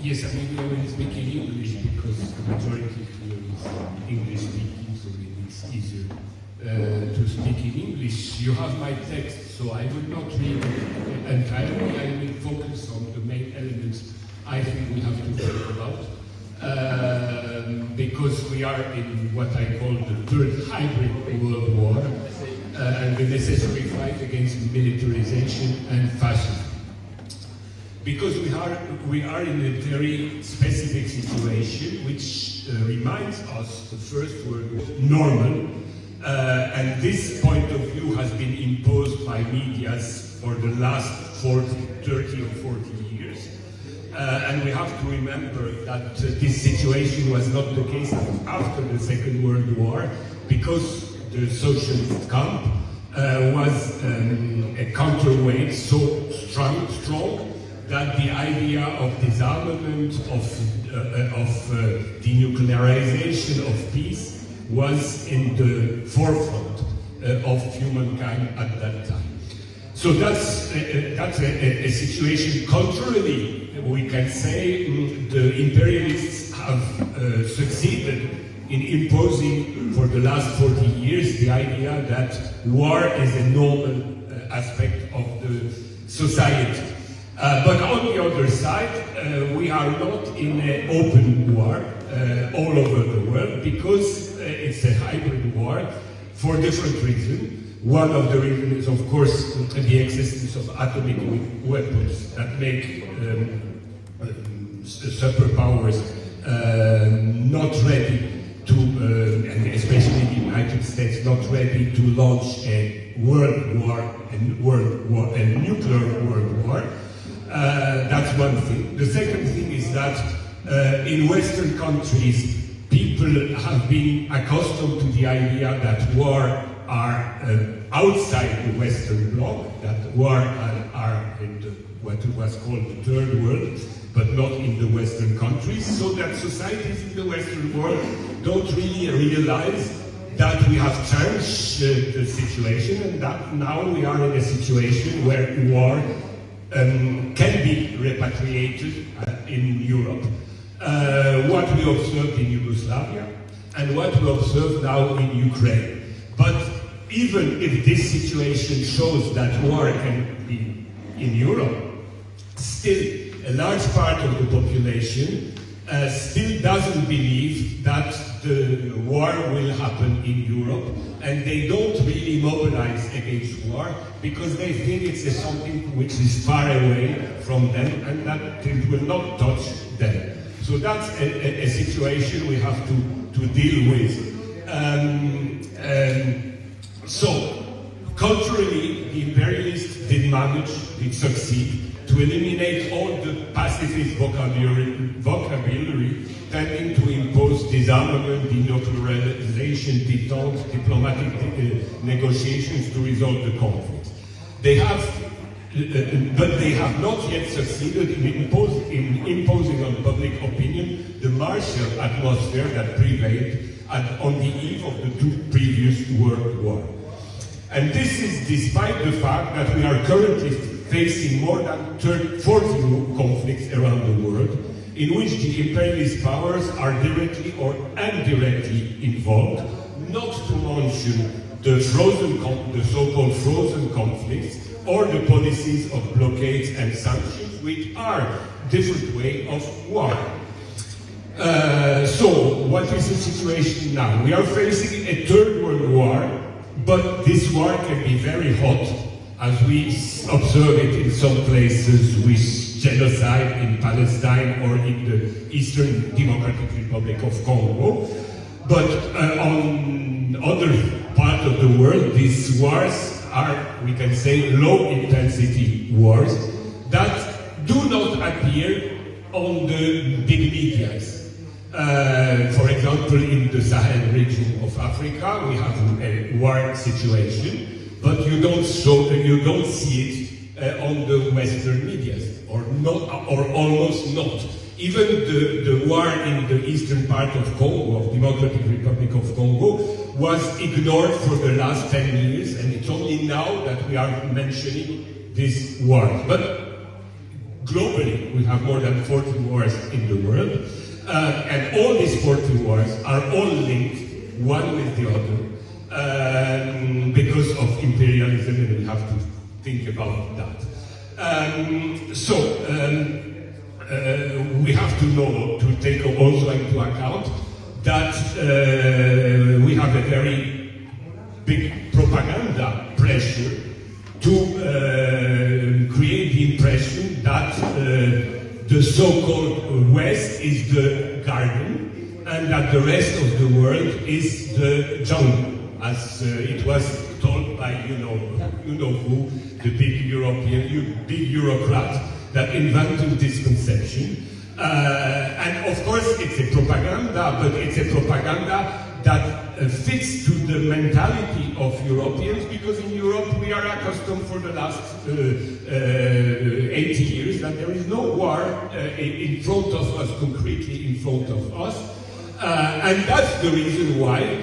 Yes, I mean, we will speak in English because the majority here is English speaking, so it's easier to speak in English. You have my text, so I will not read it entirely. I will focus on the main elements I think we have to think about. Because we are in what I call the third hybrid world war and the necessary fight against militarization and fascism. Because we are in a very specific situation which reminds us the First World War normal, and this point of view has been imposed by medias for the last 30 or 40 years. And we have to remember that this situation was not the case after the Second World War, because the socialist camp was a counterweight so strong that the idea of disarmament, of denuclearization, of peace was in the forefront of humankind at that time. So that's a situation. Contrarily, we can say the imperialists have succeeded in imposing for the last 40 years the idea that war is a normal aspect of the society. But on the other side, we are not in an open war all over the world, because it's a hybrid war for different reasons. One of the reasons is, of course, the existence of atomic weapons that make superpowers not ready to, and especially the United States, not ready to launch a nuclear world war. That's one thing. The second thing is that in Western countries, people have been accustomed to the idea that war are outside the Western bloc, that war are in what was called the Third World, but not in the Western countries, so that societies in the Western world don't really realize that we have changed the situation, and that now we are in a situation where war can be repatriated in Europe. What we observed in Yugoslavia and what we observe now in Ukraine. But even if this situation shows that war can be in Europe, still a large part of the population still doesn't believe that the war will happen in Europe, and they don't really mobilize against war because they think it's something which is far away from them and that it will not touch them. So that's a situation we have to deal with. So, culturally, the imperialists did succeed to eliminate all the pacifist vocabulary tending to impose disarmament, denuclearization, detente, diplomatic negotiations to resolve the conflict. But they have not yet succeeded in imposing on public opinion the martial atmosphere that prevailed on the eve of the two previous world wars. And this is despite the fact that we are currently facing more than 40 conflicts around the world, in which the imperialist powers are directly or indirectly involved, not to mention the so-called frozen conflicts, or the policies of blockades and sanctions, which are different way of war. So, what is the situation now? We are facing a third world war, but this war can be very hot, as we observe it in some places with genocide in Palestine or in the Eastern Democratic Republic of Congo. But on other parts of the world, these wars are, we can say, low-intensity wars that do not appear on the big medias. For example, in the Sahel region of Africa, we have a war situation, but you don't see it on the Western medias, or almost not. Even the war in the eastern part of Congo, of Democratic Republic of Congo, was ignored for the last 10 years, and it's only now that we are mentioning this war. But globally, we have more than 40 wars in the world, and all these 40 wars are all linked, one with the other, because of imperialism, and we have to think about that. We have to know, to take also into account, that we have a very big propaganda pressure to create the impression that the so-called West is the garden and that the rest of the world is the jungle, as it was told by you know who, the big big bureaucrat that invented this conception. And of course it's a propaganda, but it's a propaganda that fits to the mentality of Europeans, because in Europe we are accustomed for the last 80 years that there is no war in front of us, concretely in front of us. And that's the reason why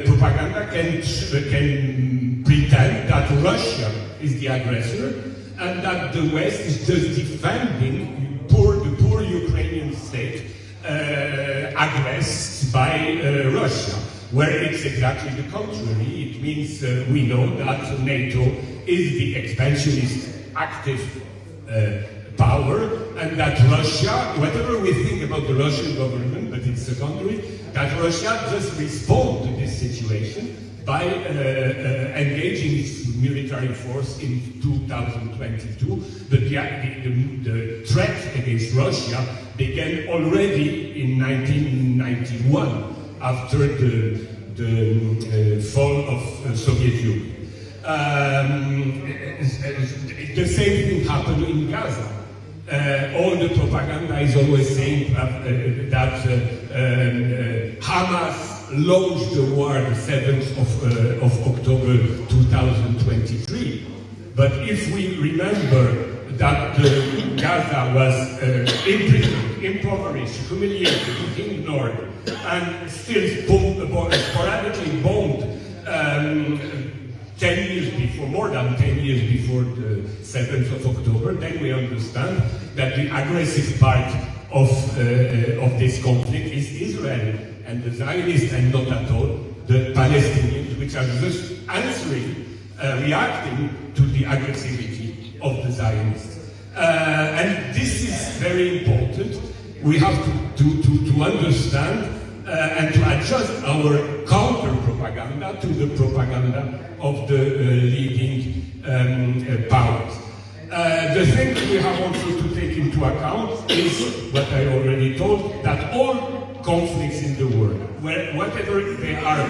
propaganda can pretend that Russia is the aggressor and that the West is just defending the poor Ukrainian state aggressed by Russia, where it's exactly the contrary. It means we know that NATO is the expansionist active power, and that Russia, whatever we think about the Russian government, but it's secondary, that Russia just responds to this situation by engaging its military force in 2022. But the threat against Russia began already in 1991, after the fall of Soviet Union. The same thing happened in Gaza. All the propaganda is always saying that Hamas launched the war the 7th of October 2023. But if we remember that Gaza was imprisoned, impoverished, humiliated, ignored, and still sporadically bombed 10 years before, more than 10 years before the 7th of October, then we understand that the aggressive part of this conflict is Israel and the Zionists, and not at all the Palestinians, which are just answering, reacting to the aggressivity of the Zionists. And this is very important. We have to understand and to adjust our counter-propaganda to the propaganda of the leading powers. The thing we have also to take into account is what I already told, that all conflicts in the world, whatever they are,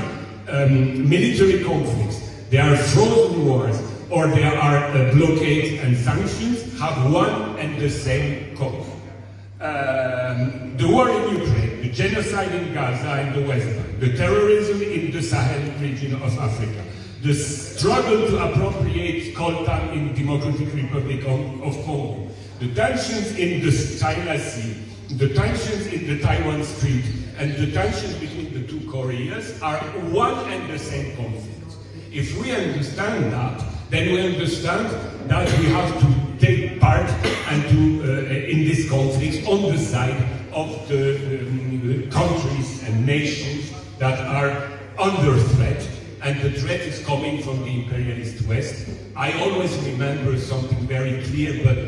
military conflicts, they are frozen wars, or there are blockades and sanctions, have one and the same cause. The war in Ukraine, the genocide in Gaza and the West Bank, the terrorism in the Sahel region of Africa, the struggle to appropriate coltan in Democratic Republic of Congo, the tensions in the China Sea, the tensions in the Taiwan Strait, and the tensions between the two Koreas are one and the same conflict. If we understand that, then we understand that we have to take part and to in this conflict on the side of the countries and nations that are under threat, and the threat is coming from the imperialist West. I always remember something very clear, but a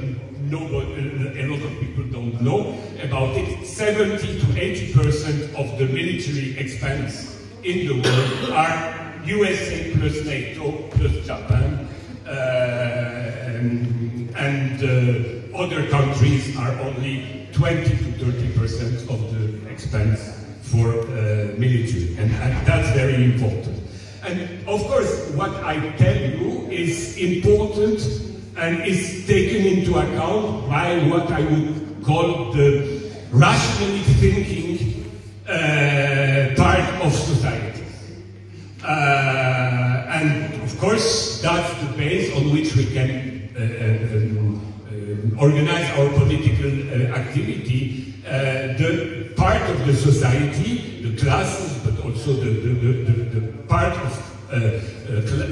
lot of people don't know about it. 70 to 80% of the military expense in the world are USA plus NATO plus Japan, and other countries are only 20 to 30% of the expense for military, and that's very important. And of course, what I tell you is important and is taken into account by what I would call the rationally thinking part of society. And of course, that's the base on which we can organize our political activity. The part of the society, the classes, but also the part of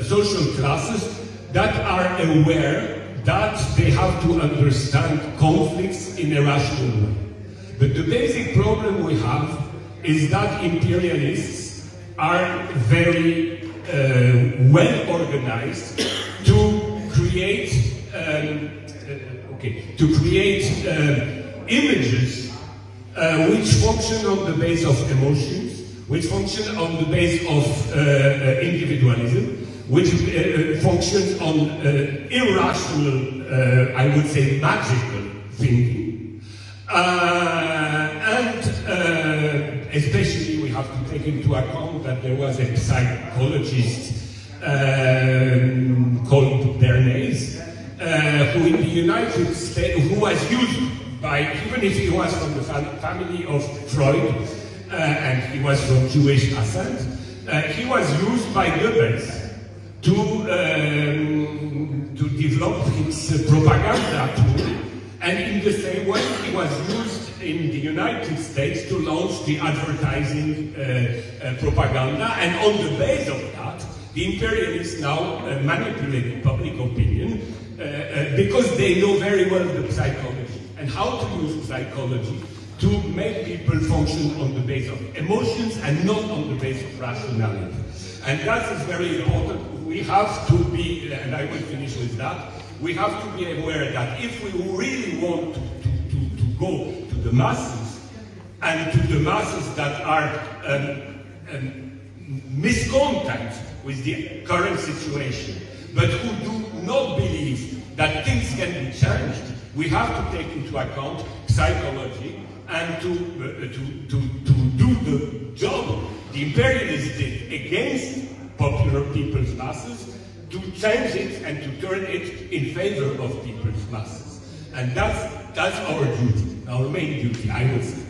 social classes that are aware that they have to understand conflicts in a rational way. But the basic problem we have is that imperialists are very well organized to create images which function on the base of emotions, which function on the base of individualism, which functions on irrational, I would say magical thinking. Especially we have to take into account that there was a psychologist called Bernays, who in the United States, who was used by, even if he was from the family of Freud, and he was from Jewish ascent, he was used by Goebbels to develop his propaganda tool, and in the same way he was used in the United States to launch the advertising propaganda, and on the base of that, the imperialists now manipulate public opinion because they know very well the psychology and how to use psychology to make people function on the base of emotions and not on the base of rationality. And that is very important. We have to be, and I will finish with that, we have to be aware that if we really want to go to the masses, and to the masses that are miscontent with the current situation, but who do not believe that things can be changed, we have to take into account psychology and to do the job the imperialists did against popular people's masses, to change it and to turn it in favor of people's masses. And that's our duty, our main duty, I would say.